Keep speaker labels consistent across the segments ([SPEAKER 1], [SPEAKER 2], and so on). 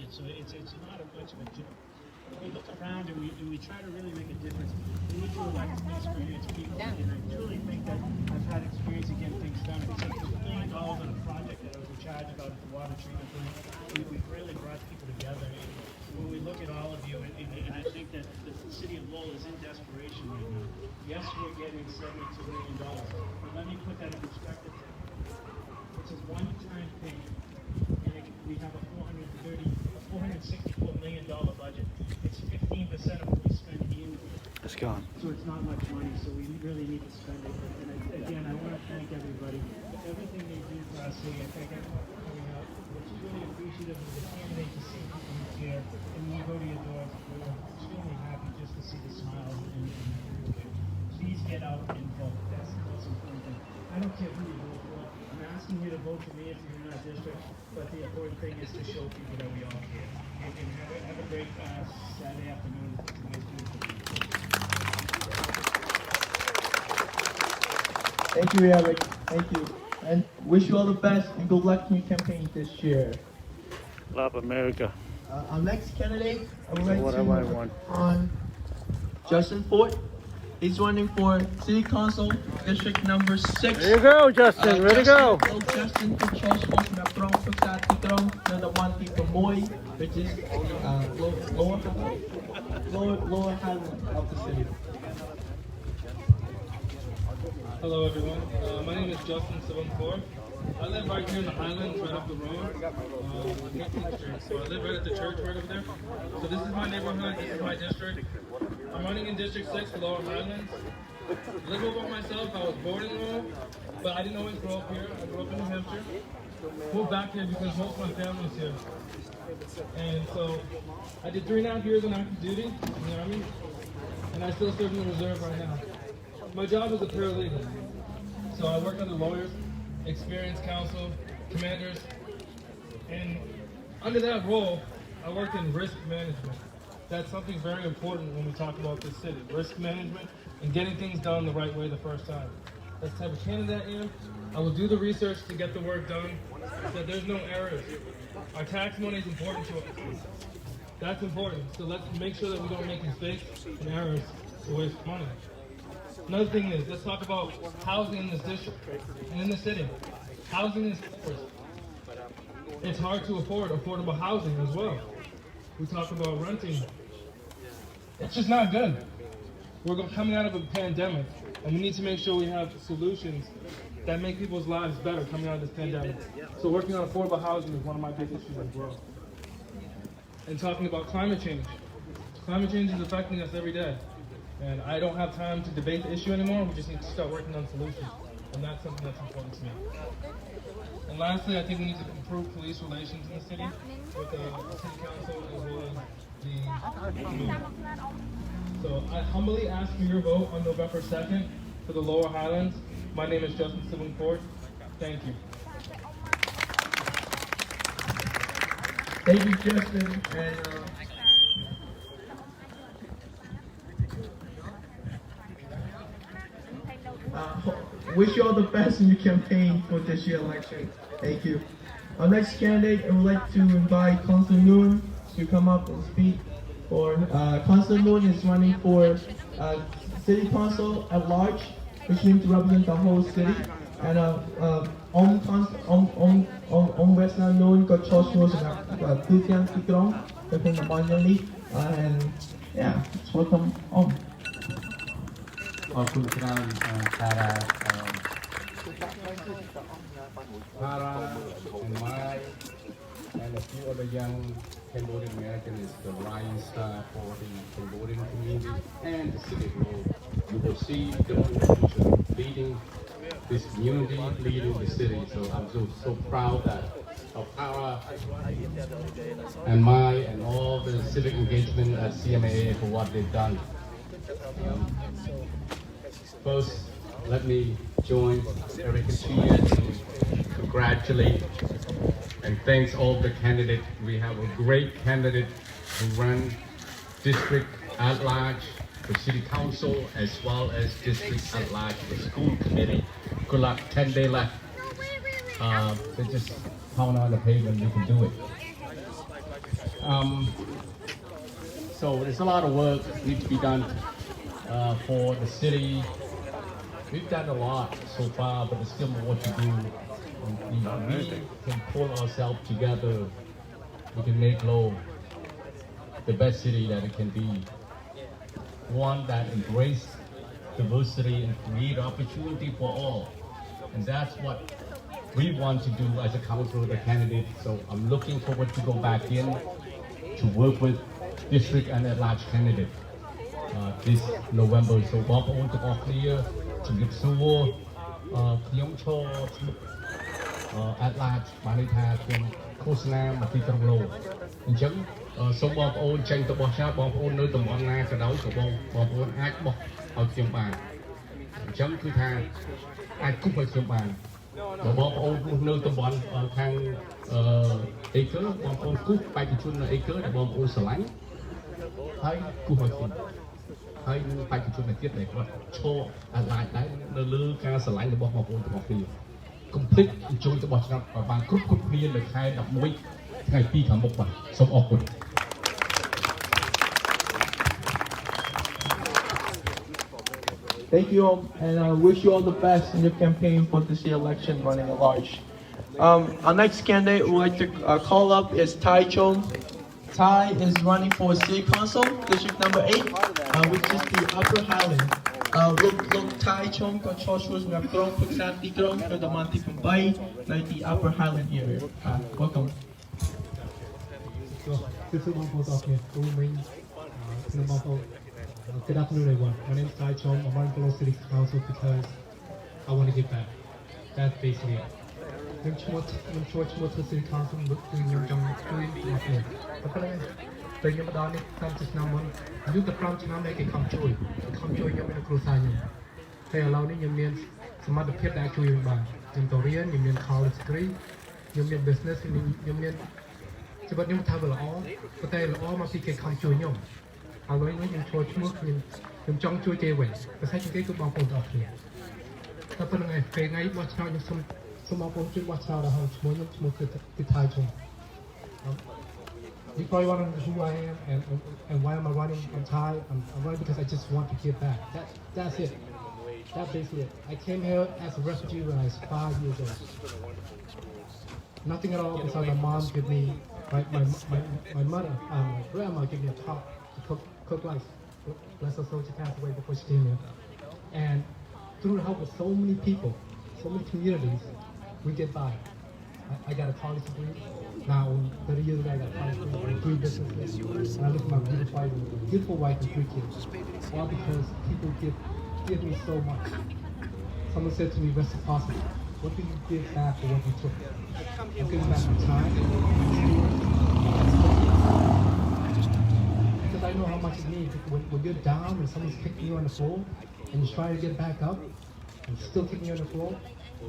[SPEAKER 1] budget, so it's not a much of a joke. We look around and we try to really make a difference. We need to elect experienced people, and I truly think that I've had experience in getting things done. It's like $1 million on a project that I was in charge about at the water treatment plant. We've really brought people together. And when we look at all of you, and I think that the city of Lowell is in desperation right now. Yes, we're getting $72 million, but let me put that in perspective. It's a one-time thing, and we have a $464 million budget. It's 15% of what we spend annually.
[SPEAKER 2] It's gone.
[SPEAKER 1] So it's not much money, so we really need to spend it. And again, I want to thank everybody for everything they do for us here. I thank everyone for coming out. It's really appreciative of the candidate to see people who care. And when we go to your doors, we're extremely happy just to see the smiles. And please get out and vote. That's the most important thing. I don't care who you vote for. I'm asking you to vote for me if you're in our district, but the important thing is to show people that we all care. And have a great Saturday afternoon. It's a nice beautiful day.
[SPEAKER 3] Thank you, Eric. Thank you. And wish you all the best and good luck in your campaign this year.
[SPEAKER 2] Love America.
[SPEAKER 3] Our next candidate, I would like
[SPEAKER 2] Whatever I
[SPEAKER 3] to
[SPEAKER 2] want.
[SPEAKER 3] on Justin Ford. He's running for City Council, District Number 6.
[SPEAKER 2] There you go, Justin. Ready to go.
[SPEAKER 3] Justin Kuchos na prong sa tikrong na nawan dito Moy, which is lower Highland of the city.
[SPEAKER 4] Hello everyone, my name is Justin Sivan. I live right here in the Highlands, right up the road, so I live right at the church right over there. So this is my neighborhood, this is my district. I'm running in District 6 for Lower Highlands. I live over myself, I was born in Lowell, but I didn't always grow up here. I grew up in New Hampshire. Moved back here because most of my family's here. And so I did 3.5 years on active duty in the Army, and I still serve in the reserve right now. My job is a paralegal, so I work under lawyers, experienced counsel, commanders, and under that role, I worked in risk management. That's something very important when we talk about this city, risk management and getting things done the right way the first time. That's the type of candidate I am. I will do the research to get the work done so that there's no errors. Our tax money is important to us. That's important, so let's make sure that we don't make mistakes and errors to waste money. Another thing is, let's talk about housing in this district and in the city. Housing is first. It's hard to afford affordable housing as well. We talk about renting. It's just not good. We're coming out of a pandemic, and we need to make sure we have solutions that make people's lives better coming out of this pandemic. So working on affordable housing is one of my big issues as well. And talking about climate change. Climate change is affecting us every day. And I don't have time to debate the issue anymore. We just need to start working on solutions. And that's something that's important to me. And lastly, I think we need to improve police relations in the city with the city council as well as the community. So I humbly ask for your vote on November 2nd for the Lower Highlands. My name is Justin Sivan. Thank you.
[SPEAKER 3] Thank you, Justin. And wish you all the best in your campaign for this year's election. Thank you. Our next candidate, I would like to invite Councilor Noon to come up and speak. Councilor Noon is running for City Council at large, which means to represent the whole city. And Western Noon got Chosnos and Tukian Tikrong, and yeah, let's welcome on.
[SPEAKER 5] ขอบคุณครับTara and Mai and a few other young Cambodian Americans, the rising star for the Cambodian community and the city of Lowell. You will see the future leading this community, leading the city. So I'm so proud that of Tara and Mai and all the civic engagement at CMAA for what they've done. First, let me join Eric and Chia to congratulate and thanks all the candidates. We have a great candidate who run district at large, the city council, as well as district at large, the school committee. Good luck, 10 days left. They just pound on the pavement, we can do it. So there's a lot of work needs to be done for the city. We've done a lot so far, but there's still more to do. We can pull ourselves together. We can make Lowell the best city that it can be. One that embraces diversity and create opportunity for all. And that's what we want to do as a council with a candidate. So I'm looking forward to go back in to work with district and at-large candidate this November. So បងប្អូនទាំងអស់គ្នាជំរាបសួរខ្ញុំឈរat-large បានន័យថាខ្ញុំឃោសនាមកទីក្រុងឡូអញ្ចឹងសូមបងប្អូនចេញទៅបោះឆ្នោតបងប្អូននៅតំបន់ណាក៏ដោយក៏បងប្អូនអាចបោះឲ្យខ្ញុំបានអញ្ចឹងគឺថាអាចគប់ឲ្យខ្ញុំបានបងប្អូននៅតំបន់ខាងអេកើបងប្អូនគប់បេក្ខជននៅអេកើដែលបងប្អូនស្រឡាញ់ហើយគប់ឲ្យខ្ញុំហើយនឹងបេក្ខជននៅទៀតដែលគាត់ឈរអាឡាយដែរនៅលើការស្រឡាញ់របស់បងប្អូនទាំងអស់គ្នាកុំភ្លេចអញ្ជើញទៅបោះឆ្នោតបានគ្រប់គ្នានៅខែ11ថ្ងៃ2ខាងមុខបាទសូមអរគុណ
[SPEAKER 3] Thank you all, and I wish you all the best in your campaign for this year election running at large. Our next candidate we'd like to call up is Tai Cheng. Tai is running for City Council, District number 8, which is the Upper Highland. Look, Tai Cheng controls we have grown for Santi grown for the Monty from Bay, like the Upper Highland area. Welcome.
[SPEAKER 6] Good afternoon, everyone. My name is Tai Cheng. I'm running for Lowell City Council because I want to give back. That's basically it. I'm sure to City Council doing your job, doing nothing. But then, you know, I'm just now one. You the front now make it come joy. Come joy, you're in a close eye. They allow you mean some other people actually by. In Korean, you mean college degree, you mean business, you mean. So, but you have it all. But they all must be come joy. Our lawyer in church movement, the John Joy Gateway, the second gate of Bumble Doctor. Tapi dengan pengai watch out yang semua pun watch out dah semuanya semua ke Tai Cheng. You probably want to know who I am and why am I running on Thai? I'm running because I just want to give back. That's it. That's basically it. I came here as a refugee when I was 5 years old. Nothing at all because my mom gave me, my mother, my grandma gave me a top to cook rice. Bless her soul, she passed away before she came here. And through the help of so many people, so many communities, we get by. I got a college degree. Now, 30 years ago, I got a college degree, 3 businesses. And I live with my beautiful wife and 3 kids. All because people give me so much. Someone said to me, reciprocity. What do you give back for what you took? I'm giving back my time. Because I know how much it means. When you're down and someone's kicking you on the floor, and you try to get back up, and still kicking you on the floor,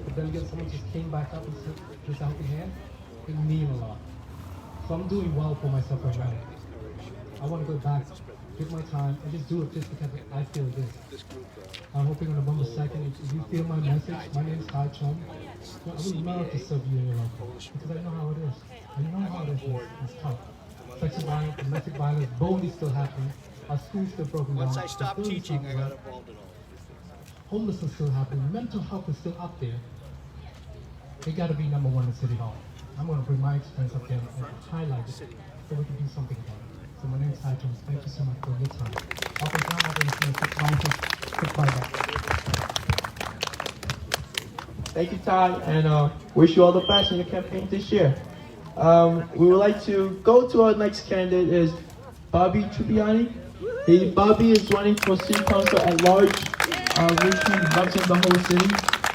[SPEAKER 6] but then again someone just came back up and said, just out your hand, it means a lot. So I'm doing well for myself right now. I want to go back, give my time, and just do it just because I feel this. I'm hoping on November 2nd, if you feel my message, my name is Tai Cheng. I would love to serve you in your life, because I know how it is. I know how it is. It's tough. Sexual violence, domestic violence, bullying still happening. Our schools still broken down.
[SPEAKER 7] Once I stopped teaching, I got involved in all this.
[SPEAKER 6] Homelessness still happening. Mental health is still up there. They got to be number one in City Hall. I'm going to bring my experience up there and highlight it so we can do something about it. So my name is Tai Cheng. Thank you so much for your time. Up and down, up and down.
[SPEAKER 3] Thank you, Ty, and wish you all the best in your campaign this year. We would like to go to our next candidate is Bobby Cipiani. Bobby is running for City Council at large, which represents the whole city.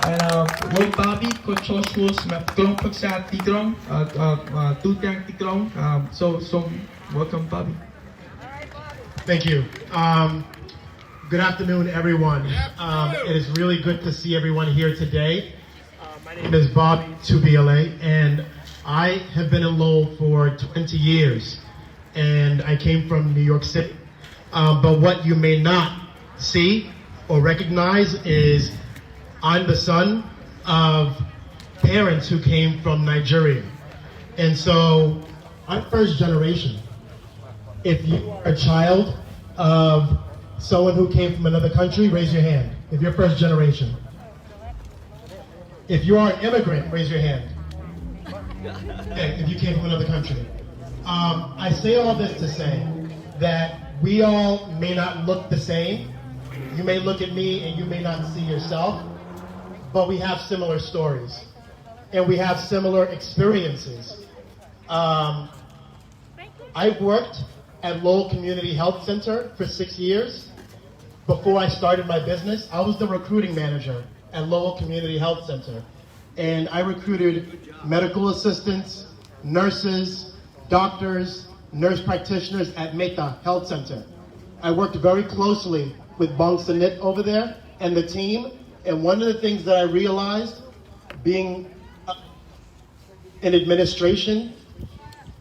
[SPEAKER 3] And with Bobby, control schools, Tigrong Paksa Tigrong, Tutang Tigrong. So welcome, Bobby.
[SPEAKER 8] Thank you. Good afternoon, everyone. It is really good to see everyone here today. My name is Bobby Cipiani, and I have been in Lowell for 20 years, and I came from New York City. But what you may not see or recognize is I'm the son of parents who came from Nigeria. And so I'm first generation If you are a child of someone who came from another country, raise your hand. If you're first generation. If you are an immigrant, raise your hand. Okay, if you came from another country. I say all this to say that we all may not look the same. You may look at me and you may not see yourself, but we have similar stories and we have similar experiences. I worked at Lowell Community Health Center for 6 years. Before I started my business, I was the recruiting manager at Lowell Community Health Center. And I recruited medical assistants, nurses, doctors, nurse practitioners at Meta Health Center. I worked very closely with Bong Sanit over there and the team. And one of the things that I realized being in administration,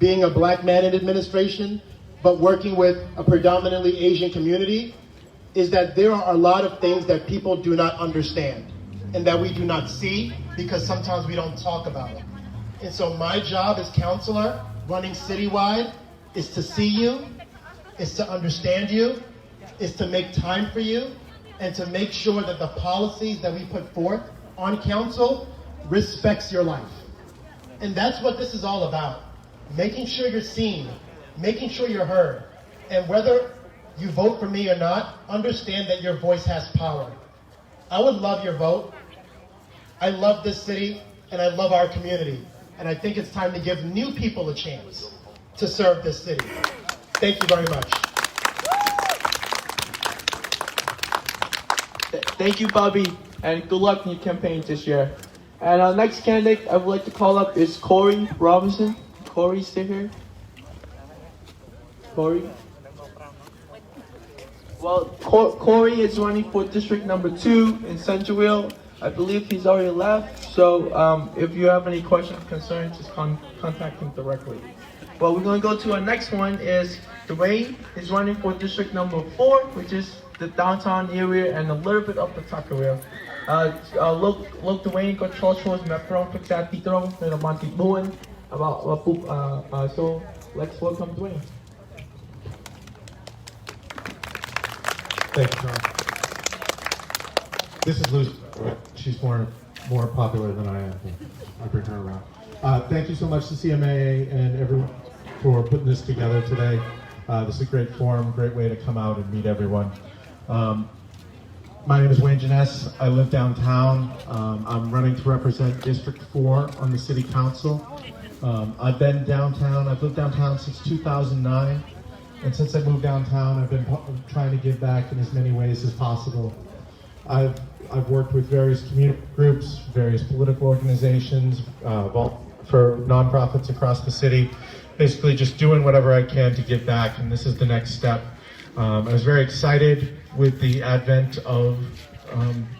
[SPEAKER 8] being a black man in administration, but working with a predominantly Asian community, is that there are a lot of things that people do not understand and that we do not see because sometimes we don't talk about it. And so my job as counselor running citywide is to see you, is to understand you, is to make time for you, and to make sure that the policies that we put forth on council respects your life. And that's what this is all about. Making sure you're seen, making sure you're heard. And whether you vote for me or not, understand that your voice has power. I would love your vote. I love this city and I love our community. And I think it's time to give new people a chance to serve this city. Thank you very much.
[SPEAKER 3] Thank you, Bobby, and good luck in your campaign this year. And our next candidate I would like to call up is Corey Robinson. Corey, stay here. Corey? Well, Corey is running for district number 2 in Centralville. I believe he's already left, so if you have any questions, concerns, just contact him directly. Well, we're going to go to our next one is Dwayne. He's running for district number 4, which is the downtown area and a little bit of the Tucker area. Look, Dwayne có cho metro pagka titrong na mantibuan about so let's welcome Dwayne.
[SPEAKER 8] Thank you, John. This is Lucy. She's more popular than I am. I bring her around. Thank you so much to CMAA and everyone for putting this together today. This is a great forum, great way to come out and meet everyone. My name is Wayne Janess. I live downtown. I'm running to represent District 4 on the City Council. I've been downtown. I've lived downtown since 2009. And since I moved downtown, I've been trying to give back in as many ways as possible. I've worked with various community groups, various political organizations, for nonprofits across the city, basically just doing whatever I can to give back, and this is the next step. I was very excited with the advent of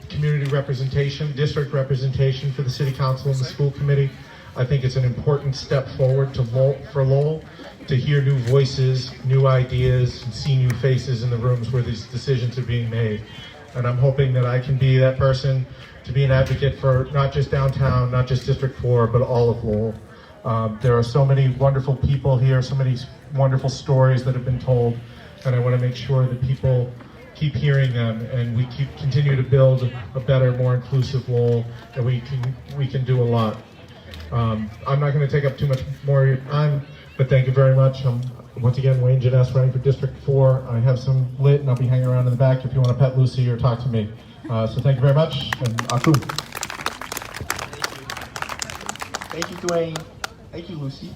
[SPEAKER 8] community representation, district representation for the City Council and the school committee. I think it's an important step forward for Lowell to hear new voices, new ideas, and see new faces in the rooms where these decisions are being made. And I'm hoping that I can be that person to be an advocate for not just downtown, not just District 4, but all of Lowell. There are so many wonderful people here, so many wonderful stories that have been told, and I want to make sure that people keep hearing them and we continue to build a better, more inclusive Lowell, and we can do a lot. I'm not going to take up too much more of your time, but thank you very much. Once again, Wayne Janess, running for District 4. I have some lit and I'll be hanging around in the back if you want to pet Lucy or talk to me. So thank you very much, and Aku.
[SPEAKER 3] Thank you, Dwayne. Thank you, Lucy.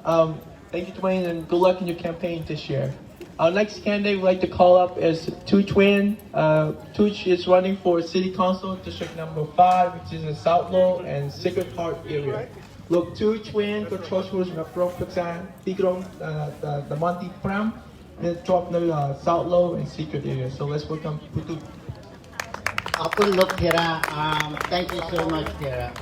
[SPEAKER 3] Thank you, Dwayne, and good luck in your campaign this year. Our next candidate we'd like to call up is Tuch Nguyen. Tuch is running for City Council, District number 5, which is in South Lowell and Sacred Heart area. Look, Tuch Nguyen có cho xuống metro pagka tigrong the Monty Pram, then drop no South Lowell and Secret area. So let's welcome Putu.
[SPEAKER 9] Look, Tara. Thank you so much, Tara.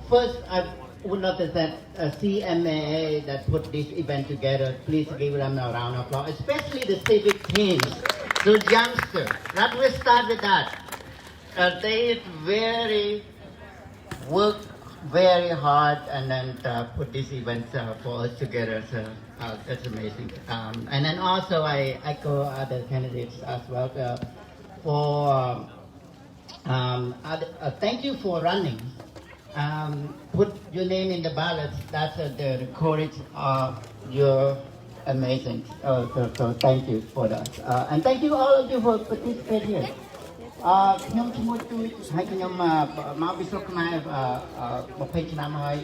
[SPEAKER 9] First, I would like to thank CMAA that put this event together. Please give them a round of applause, especially the civic teams, the youngsters. That we start with that. They very work very hard and then put this event for us together. So that's amazing. And then also I echo other candidates as well for thank you for running. Put your name in the ballot. That's the courage of your amazing. So thank you for that. And thank you all of you for participating here. ខ្ញុំឈ្មោះជួយហើយខ្ញុំមកពីស្រុកខ្មែរ20ឆ្នាំហើយ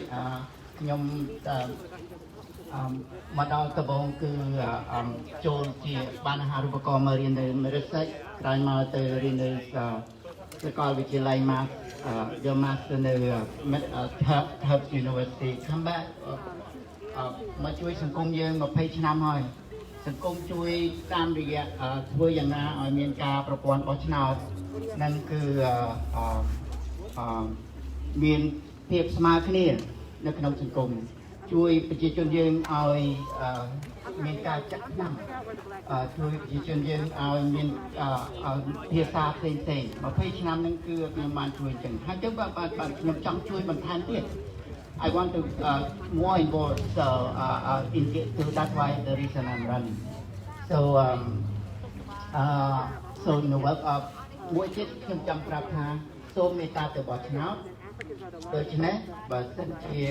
[SPEAKER 9] ខ្ញុំមកដល់ដំបូងគឺចូលជាបានអាហារូបករណ៍មករៀននៅមរិសិចក្រោយមកទៅរៀននៅសាកលវិទ្យាល័យមកយក Master នៅ Tufts University come back មកជួយសង្គមយើង20ឆ្នាំហើយសង្គមជួយតាមរយៈធ្វើយ៉ាងណាឲ្យមានការប្រព័ន្ធបោះឆ្នោតนั่นคือមានភាពស្មើគ្នានៅក្នុងសង្គមជួយប្រជាជនយើងឲ្យមានការចាក់ឆ្នាំជួយប្រជាជនយើងឲ្យមានភាសាផ្សេងៗ20ឆ្នាំហ្នឹងគឺខ្ញុំបានជួយចឹងហើយចឹងបាទខ្ញុំចង់ជួយបន្ថែមទៀត I want to more involved so so that's why the reason I'm running so so you know what មួយទៀតខ្ញុំចង់ប្រាប់ថាសូមមេត្តាទៅបោះឆ្នោតដូច្នេះបើសិនជា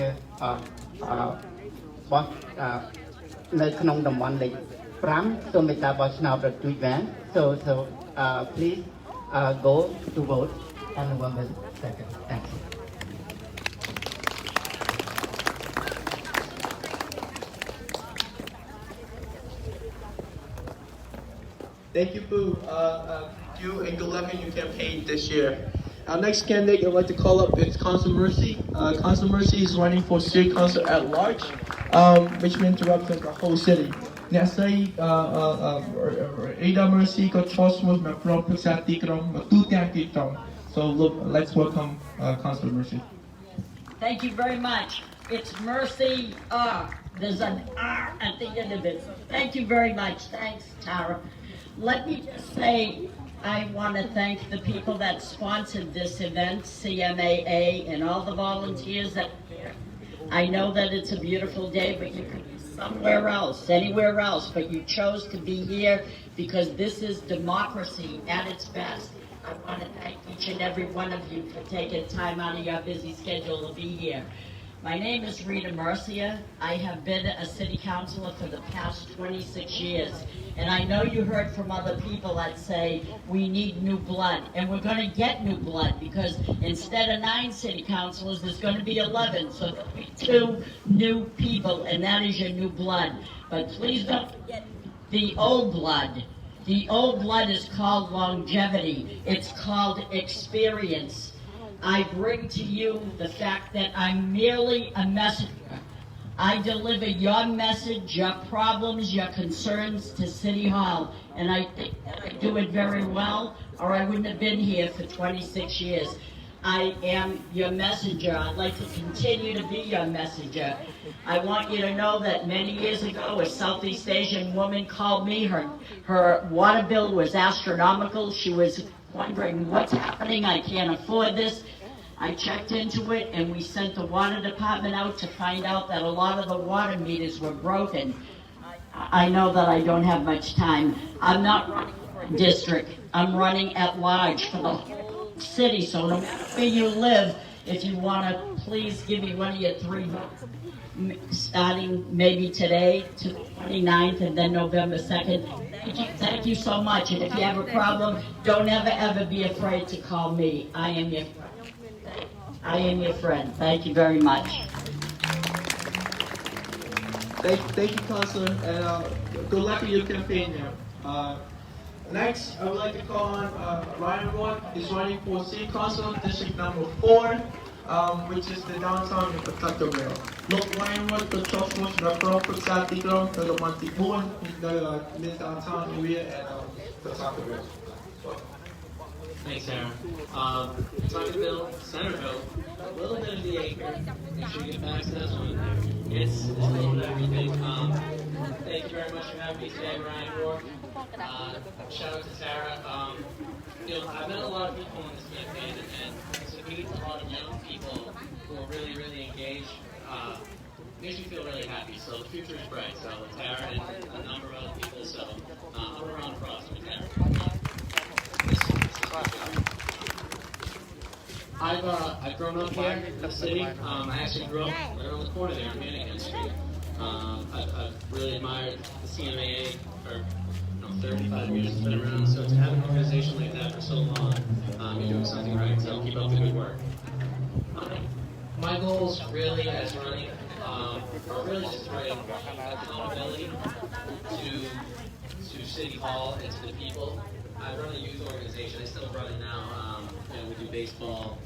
[SPEAKER 9] បោះនៅក្នុងតំបន់លេខ5សូមមេត្តាបោះឆ្នោតរត់ជួយបាន so please go to vote on November 2nd thank you
[SPEAKER 3] Thank you, Boo. You and good luck in your campaign this year. Our next candidate I'd like to call up is Council Mercy. Council Mercy is running for city council at large, which means to represent the whole city. Next, Rita Mercier got trust with my proper So look, let's welcome Council Mercy.
[SPEAKER 10] Thank you very much. It's Mercy R. There's an R at the end of it. Thank you very much. Thanks, Tara. Let me just say, I want to thank the people that sponsored this event, CMAA, and all the volunteers that are here. I know that it's a beautiful day, but you could be somewhere else, anywhere else, but you chose to be here because this is democracy at its best. I want to thank each and every one of you for taking time out of your busy schedule to be here. My name is Rita Mercier. I have been a city councilor for the past 26 years. And I know you heard from other people that say we need new blood. And we're going to get new blood because instead of 9 city councilors, there's going to be 11. So there'll be 2 new people, and that is your new blood. But please don't forget the old blood. The old blood is called longevity. It's called experience. I bring to you the fact that I'm merely a messenger. I deliver your message, your problems, your concerns to City Hall, and I think that I do it very well, or I wouldn't have been here for 26 years. I am your messenger. I'd like to continue to be your messenger. I want you to know that many years ago, a Southeast Asian woman called me. Her water bill was astronomical. She was wondering what's happening. I can't afford this. I checked into it, and we sent the water department out to find out that a lot of the water meters were broken. I know that I don't have much time. I'm not running for a district. I'm running at large for the whole city. So no matter where you live, if you want to please give me one of your 3 votes, starting maybe today to the 29th and then November 2nd. Thank you so much. And if you have a problem, don't ever be afraid to call me. I am your friend. I am your friend. Thank you very much.
[SPEAKER 3] Thank you, Councilor, and good luck in your campaign now. Next, I would like to call on Ryan Watt. He's running for City Council, District number 4, which is the downtown of Pawtucket. Look, Ryan Watt, the trust was the proper Satigron, the Montipuan, the downtown area, and Pawtucket.
[SPEAKER 11] Thanks, Aaron. Tuckerville, Centerville, a little bit of the acre. Make sure you get back to this one. It's a little bit of everything. Thank you very much for having me today, Ryan Rourke. Shout out to Tara. I've met a lot of people in this campaign, and to meet a lot of young people who are really, really engaged. Makes me feel really happy. So the future is bright. So Tara and a number of other people. So all around the process with Tara. I've grown up here in the city. I actually grew up right around the corner there on Mannequin Street. I've really admired the CMAA for 35 years it's been around. So to have an organization like that for so long, you're doing something right. So keep up the good work. My goals really as running are really just to bring accountability to City Hall and to the people. I run a youth organization. I still run it now. We do baseball,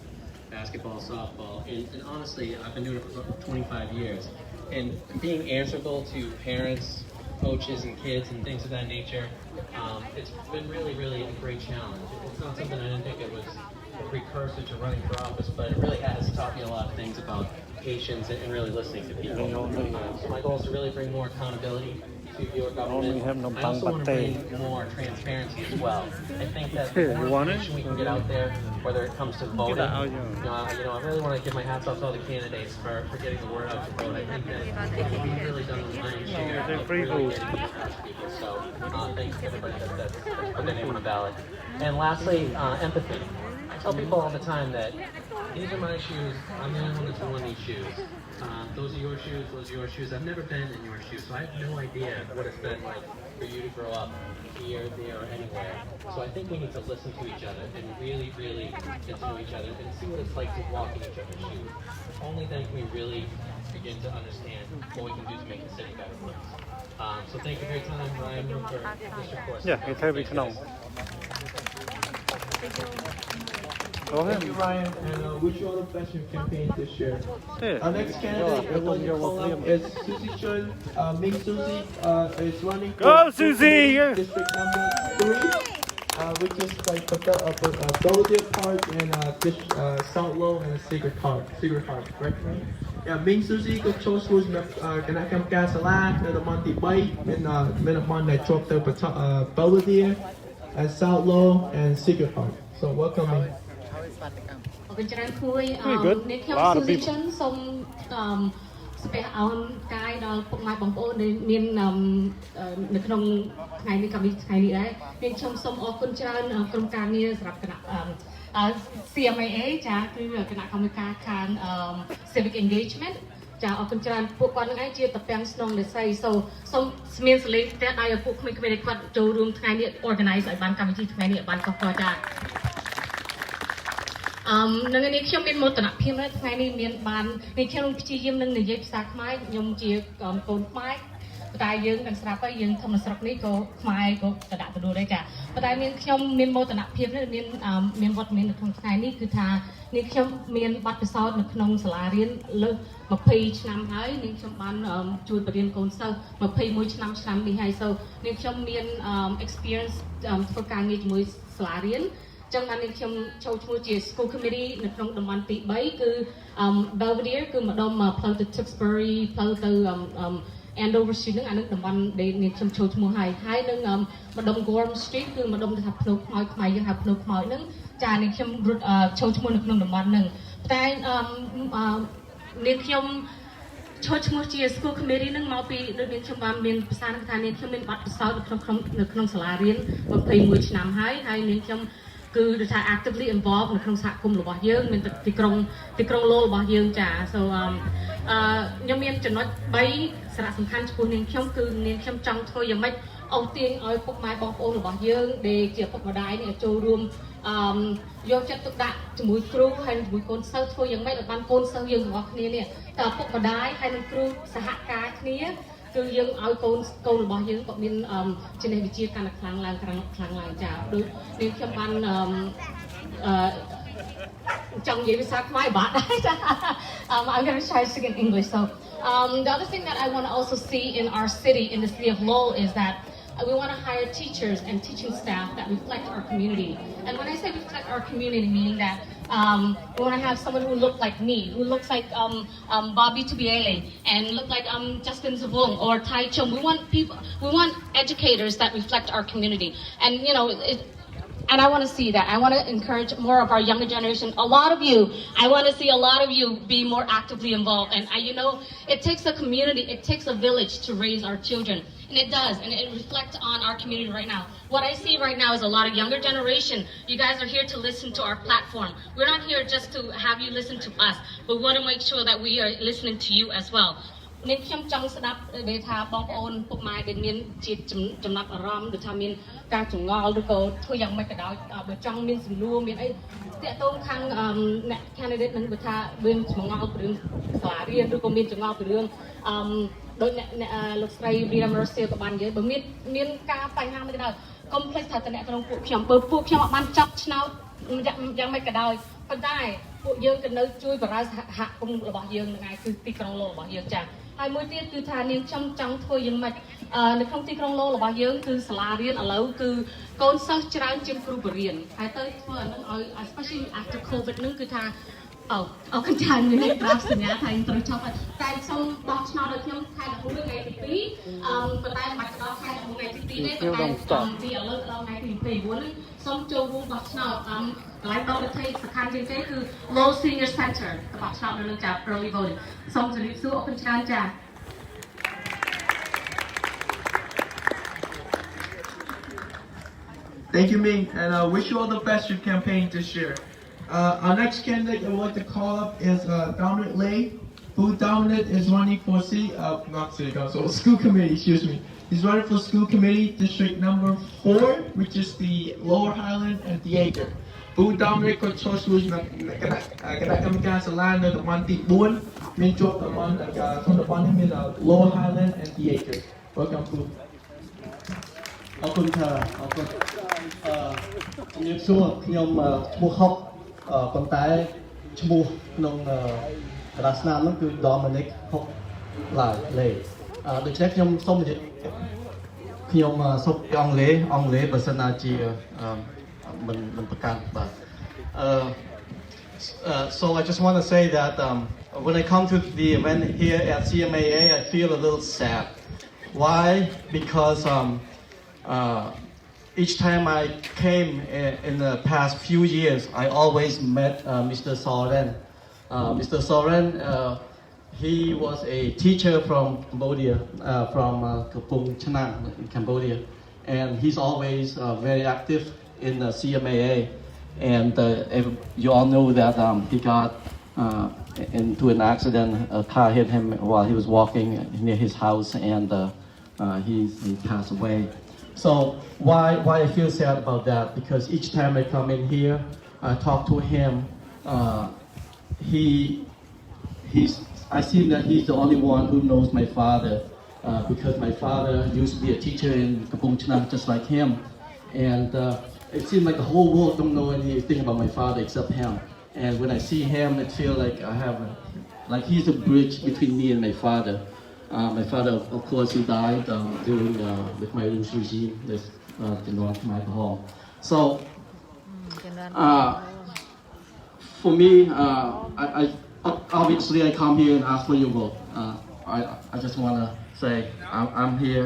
[SPEAKER 11] basketball, softball, and honestly, I've been doing it for 25 years. And being answerable to parents, coaches, and kids, and things of that nature, it's been really, really a great challenge. It's not something I didn't think it was a precursor to running for office, but it really has taught me a lot of things about patience and really listening to people. So my goal is to really bring more accountability to your government. I also want to bring more transparency as well. I think that the more information we can get out there, whether it comes to voting, I really want to give my hats off to all the candidates for getting the word out to vote. I think that we've really done the lion's share of really getting it across people. So thanks to everybody that's put their name on the ballot. And lastly, empathy. I tell people all the time that these are my shoes. I'm the only one that's worn these shoes. Those are your shoes. Those are your shoes. I've never been in your shoes, so I have no idea what it's been like for you to grow up here, there, or anywhere. So I think we need to listen to each other and really, really get to know each other and see what it's like to walk in each other's shoes. Only then can we really begin to understand what we can do to make the city better place. So thank you for your time, Ryan, for District 4.
[SPEAKER 2] Yeah, it's heavy to know.
[SPEAKER 3] Thank you, Ryan, and wish you all the best in your campaign this year. Our next candidate we're going to call up is Susie Chun. Ming Susie is running for District number 3, which is like Belvedere Park and South Lowell and Secret Park, right? Yeah, Ming Susie ก็โชว์ Susie คณะกรรมการสลากในตะมันติใบเป็นมันในจบเตอร์ Belvedere and South Lowell and Secret Park. So welcome.
[SPEAKER 12] អរគុណច្រើនគួយនេះខ្ញុំ Susan សូមស្ពះអោនកាយដល់ពុកម៉ែបងប្អូនដែលមាននៅក្នុងថ្ងៃនេះកម្មវិធីថ្ងៃនេះដែរខ្ញុំសូមអរគុណច្រើនក្រុមការងារសម្រាប់គណៈ CMAA ចាគឺគណៈកម្មការខាង Civic Engagement ចាអរគុណច្រើនពួកគាត់នឹងឯងជាតពាំងស្នងនិស័យសូមស្មានសលេងផ្ទះដៃឲ្យពួកក្មេងៗដែលគាត់ចូលរួមថ្ងៃនេះ organize ឲ្យបានកម្មវិធីថ្ងៃនេះឲ្យបានកកចានៅនេះខ្ញុំមានមោទនភាពណាស់ថ្ងៃនេះមានបានខ្ញុំព្យាយាមនឹងនិយាយភាសាខ្មែរខ្ញុំជាកូនខ្មែរតែយើងទាំងស្រាប់ហើយយើងធម្មស្រុកនេះក៏ខ្មែរក៏តដាក់ទទួលដែរចាប៉ុន្តែខ្ញុំមានមោទនភាពនេះមានវត្តមាននៅក្នុងថ្ងៃនេះគឺថានេះខ្ញុំមានបទពិសោធន៍នៅក្នុងសាលារៀនលើស20ឆ្នាំហើយនេះខ្ញុំបានជួយបរៀនកូនសិស្ស21ឆ្នាំនេះហើយនេះខ្ញុំមាន experience ធ្វើការងារជាមួយសាលារៀនចឹងបាននេះខ្ញុំចូលឈ្មោះជា School Committee នៅក្នុងតំបន់ទី3គឺ Belvedere គឺម្ដុំផ្លូវទៅ Tewkesbury ផ្លូវទៅ Andover Street ហ្នឹងអានឹងតំបន់ដែលខ្ញុំចូលឈ្មោះហើយនឹងម្ដុំ Gorham Street គឺម្ដុំដែលថាភ្នៅខ្មោចខ្មែរយើងហៅភ្នៅខ្មោចហ្នឹងចានេះខ្ញុំចូលឈ្មោះនៅក្នុងតំបន់ហ្នឹងតែនេះខ្ញុំចូលឈ្មោះជា School Committee ហ្នឹងមកពីដូចនេះខ្ញុំបានមានភាសាថានេះខ្ញុំមានបទពិសោធន៍នៅក្នុងសាលារៀន21ឆ្នាំហើយនេះខ្ញុំគឺថា actively involved នៅក្នុងសហគមន៍របស់យើងមានទីក្រុង Lowell របស់យើងចា so ខ្ញុំមានចំណុច3សារៈសំខាន់ចំពោះនាងខ្ញុំគឺនាងខ្ញុំចង់ធ្វើយ៉ាងម៉េចអូសទាញឲ្យពុកម៉ែបងប្អូនរបស់យើងដែលជាពុកម្ដាយនេះចូលរួមយកចិត្តទុកដាក់ជាមួយគ្រូហើយជាមួយកូនសិស្សធ្វើយ៉ាងម៉េចឲ្យបានកូនសិស្សយើងទាំងអស់គ្នានេះតើពុកម្ដាយហើយនឹងគ្រូសហការគ្នាគឺយើងឲ្យកូនរបស់យើងក៏មានចំណេះវិជ្ជាកាន់តែខ្លាំងឡើងចាដូចនេះខ្ញុំបានចង់និយាយភាសាខ្មែរបាត់ដែរចា I'm going to try to speak in English. So the other thing that I want to also see in our city, in the city of Lowell, is that we want to hire teachers and teaching staff that reflect our community. And when I say reflect our community, meaning that we want to have someone who looks like me, who looks like Bobby Tubiele, and look like JiaBin Huang or Tai Cheng. We want educators that reflect our community. And And I want to see that. I want to encourage more of our younger generation. A lot of you, I want to see a lot of you be more actively involved. And you know, it takes a community, it takes a village to raise our children. And it does, and it reflects on our community right now. What I see right now is a lot of younger generation. You guys are here to listen to our platform. We're not here just to have you listen to us, but we want to make sure that we are listening to you as well. នេះខ្ញុំចង់ស្ដាប់ដែលថាបងប្អូនពុកម៉ែដែលមានជាចំណាប់អារម្មណ៍ឬថាមានការចងល់ឬក៏ធ្វើយ៉ាងម៉េចក៏ដោយបើចង់មានសំណួរមានអីតាក់ទងខាងអ្នក candidate នឹងបើថាមានចងល់ពីរឿងសាលារៀនឬក៏មានចងល់ពីរឿងដោយអ្នកលោកស្រី Rita Mercier ក៏បាននិយាយបើមានការបញ្ហាមួយក៏ដោយកុំភ្លេចថាតំណែងក្នុងពួកខ្ញុំបើពួកខ្ញុំអត់បានចាប់ឆ្នោតយ៉ាងម៉េចក៏ដោយប៉ុន្តែពួកយើងក៏នៅជួយបម្រើសហគមន៍របស់យើងនឹងឯងគឺទីក្រុងឡូរបស់យើងចា៎ហើយមួយទៀតគឺថានាងខ្ញុំចង់ធ្វើយ៉ាងម៉េចនៅក្នុងទីក្រុងឡូរបស់យើងគឺសាលារៀនឥឡូវគឺកូនសិស្សច្រើនជាងគ្រូបរិញ្ញាបត្រហើយទៅធ្វើអានឹងឲ្យ especially after COVID នឹងគឺថាអរគុណច្រើនមានប្រាប់សញ្ញាថាត្រូវចប់ហើយតែសូមបោះឆ្នោតដល់ខ្ញុំខែ11ថ្ងៃទី2ប៉ុន្តែមិនបាច់ដល់ខែ11ថ្ងៃទី2ទេប៉ុន្តែពីឥឡូវដល់ថ្ងៃទី24នេះសូមចូលរួមបោះឆ្នោតកន្លែងបោះប្រតិសំខាន់ជាងគេគឺ Low Senior Center បោះឆ្នោតនៅនឹងចា early voting សូមជម្រាបសួរអរគុណច្រើនចា
[SPEAKER 3] Thank you, Ming, and I wish you all the best in your campaign this year. Our next candidate I would like to call up is Dominic Lay, who Dominic is running for not city council, school committee, excuse me. He's running for school committee district number 4, which is the Lower Highland and the Acre. Who Dominic có cho xuống cái cam ca sờ lan nơi tập ban tị 4, miền chốt tập ban không tập ban miền Lower Highland and the Acre. Welcome to.
[SPEAKER 13] អរគុណថាអរគុណជំរាបសួរខ្ញុំឈ្មោះហុកប៉ុន្តែឈ្មោះក្នុងតារាស្នាមនោះគឺ Dominic ហុកឡើយលេដូច្នេះខ្ញុំសូមនិយាយខ្ញុំសូមអង់គ្លេសបើសិនណាជាមិនប្រកាន់បាទ so I just want to say that when I come to the event here at CMAA I feel a little sad. Why? Because each time I came in the past few years, I always met Mr. Soren. Mr. Soren, he was a teacher from Cambodia, from Kampong Chnang in Cambodia, and he's always very active in the CMAA. And you all know that he got into an accident. A car hit him while he was walking near his house, and he passed away. So why I feel sad about that? Because each time I come in here, I talk to him. I see that he's the only one who knows my father, because my father used to be a teacher in Kampong Chnang just like him, and it seems like the whole world don't know anything about my father except him. And when I see him, it feels like like he's a bridge between me and my father. My father, of course, he died during the Khmer regime, the North alcohol. So, for me, I obviously I come here and ask for your vote. I just want to say I'm here,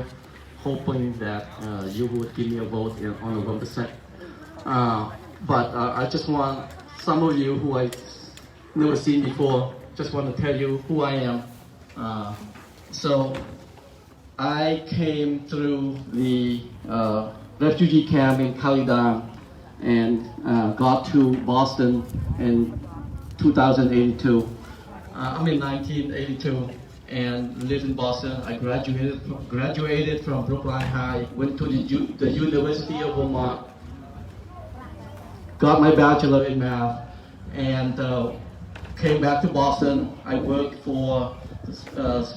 [SPEAKER 13] hoping that you would give me a vote on November 2nd. But I just want some of you who I've never seen before, just want to tell you who I am. So I came through the refugee camp in Kalidang and got to Boston in 1982. I'm in 1982 and lived in Boston. I graduated from Brookline High, went to the University of Vermont, got my bachelor in math, and came back to Boston. I worked for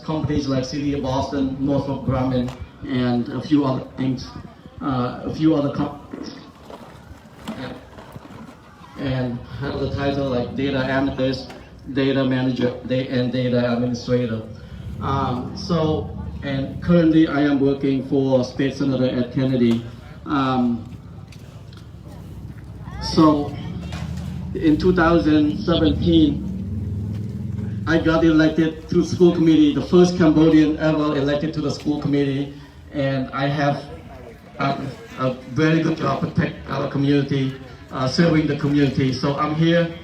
[SPEAKER 13] companies like City of Boston, Northrop Grumman, and a few other things, a few other companies, and had the title like data analyst, data manager, and data administrator. And currently I am working for Space Senator at Kennedy. So in 2017, I got elected to the school committee, the first Cambodian ever elected to the school committee, and I have a very good job protect our community, serving the community. So I'm here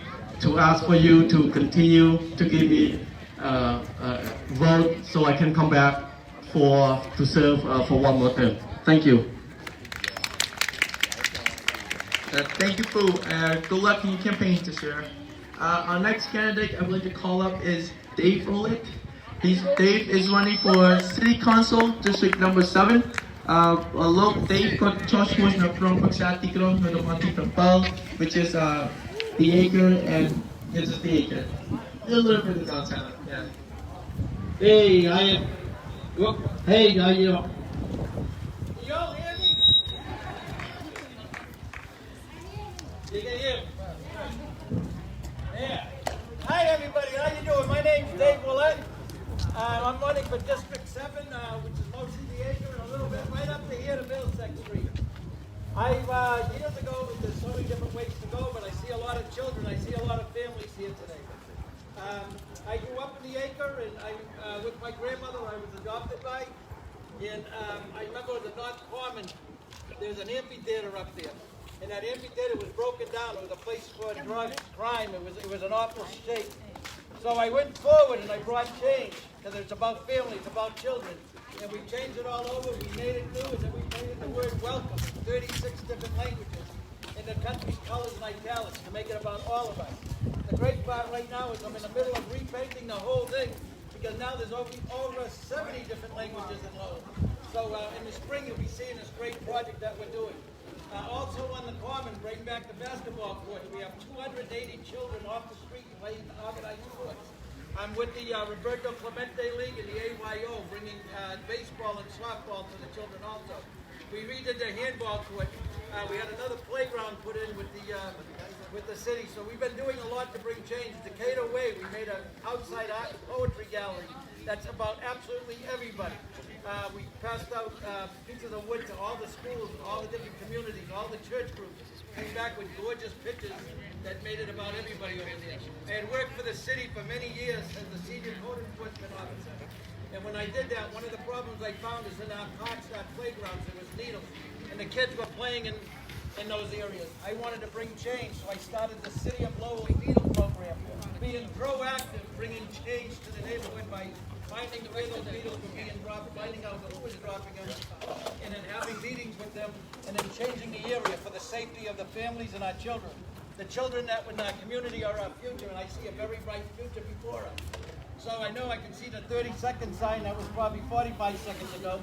[SPEAKER 13] to ask for you to continue to give me vote so I can come back to serve for one more term. Thank you.
[SPEAKER 3] Thank you, Fu. Good luck in your campaign this year. Our next candidate I would like to call up is Dave Rowlett. Dave is running for City Council, District Number 7. Dave got Josh was na from Pagsati Kron, no Monty Tampal, which is the acre, and this is the acre. A little bit of downtown, yeah.
[SPEAKER 14] Hey, how you doing?
[SPEAKER 15] Y'all hear me? You can hear me? Yeah. Hi everybody, how you doing? My name's Dave Willett. I'm running for District 7, which is mostly the acre and a little bit right up to here to Middlesex Street. Years ago, there's so many different ways to go, but I see a lot of children, I see a lot of families here today. I grew up in the acre, and with my grandmother I was adopted by, and I remember the North Common, there's an amphitheater up there, and that amphitheater was broken down. It was a place for drugs, crime, it was an awful shape. So I went forward and I brought change, because it's about family, it's about children, and we changed it all over, we made it new, and then we made it the word welcome, 36 different languages, in the country's colors and italics, to make it about all of us. The great part right now is I'm in the middle of repainting the whole thing, because now there's over 70 different languages in Lowell. So in the spring you'll be seeing this great project that we're doing. Also on the Common, bring back the basketball court. We have 280 children off the street playing organized sports. I'm with the Roberto Clemente League and the AYO, bringing baseball and softball to the children also. We redid the handball court. We had another playground put in with the city. So we've been doing a lot to bring change. Decatur Way, we made an outside art and poetry gallery that's about absolutely everybody. We passed out pieces of wood to all the schools, all the different communities, all the church groups. Came back with gorgeous pictures that made it about everybody over there. I had worked for the city for many years as the senior code enforcement officer. And when I did that, one of the problems I found is in our parks, our playgrounds, there was needles. And the kids were playing in those areas. I wanted to bring change, so I started the City of Lowell Needle Program, being proactive, bringing change to the neighborhood by finding where those needles were being dropped, finding out who was dropping them, and then having meetings with them, and then changing the area for the safety of the families and our children. The children that in our community are our future, and I see a very bright future before us. So I know I can see the 30-second sign that was probably 45 seconds ago.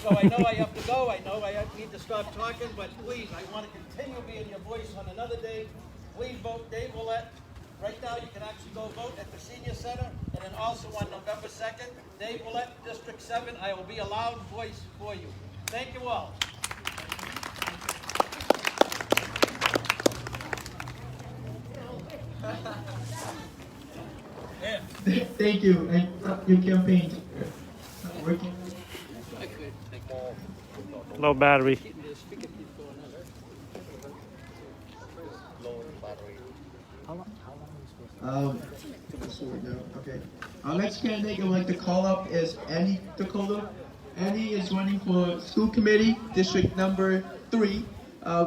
[SPEAKER 15] So I know I have to go. I know I need to stop talking, but please, I want to continue being your voice on another day. Please vote Dave Willett. Right now, you can actually go vote at the Senior Center, and then also on November 2nd, Dave Willett, District 7. I will be a loud voice for you. Thank you all.
[SPEAKER 3] Thank you. And your campaign working.
[SPEAKER 2] Low battery.
[SPEAKER 3] Okay. Our next candidate I'd like to call up is Annie Dakota. Annie is running for School Committee, District Number 3,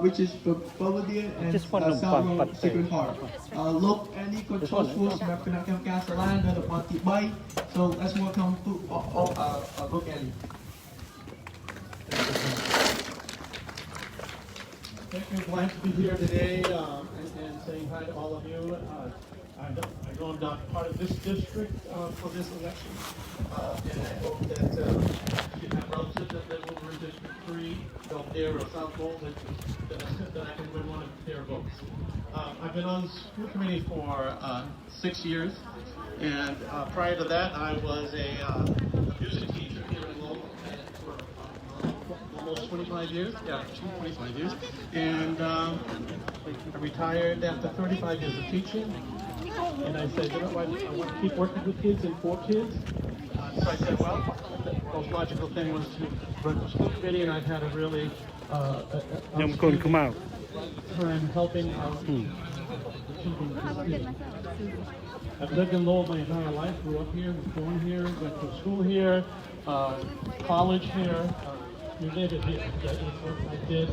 [SPEAKER 3] which is for Belvedere and South Sacred Heart. Look, Annie, ko Chosfus, Mapinakam Casalan, and the Monty Bay. So let's welcome to Look, Annie.
[SPEAKER 16] I'm glad to be here today and saying hi to all of you. I know I'm not part of this district for this election, and I hope that you have relatives that live over in District 3, Belvedere or South Lowell, that I can win one of their votes. I've been on the school committee for 6 years, and prior to that, I was a music teacher here in Lowell for almost 25 years. Yeah, 25 years. And I retired after 35 years of teaching. And I said, you know what, I want to keep working with kids and for kids. So I said, well, the most logical thing was to run the school committee, and I've had a really time helping out the children. I've lived in Lowell my entire life, grew up here, was born here, went to school here, college here, related here. I did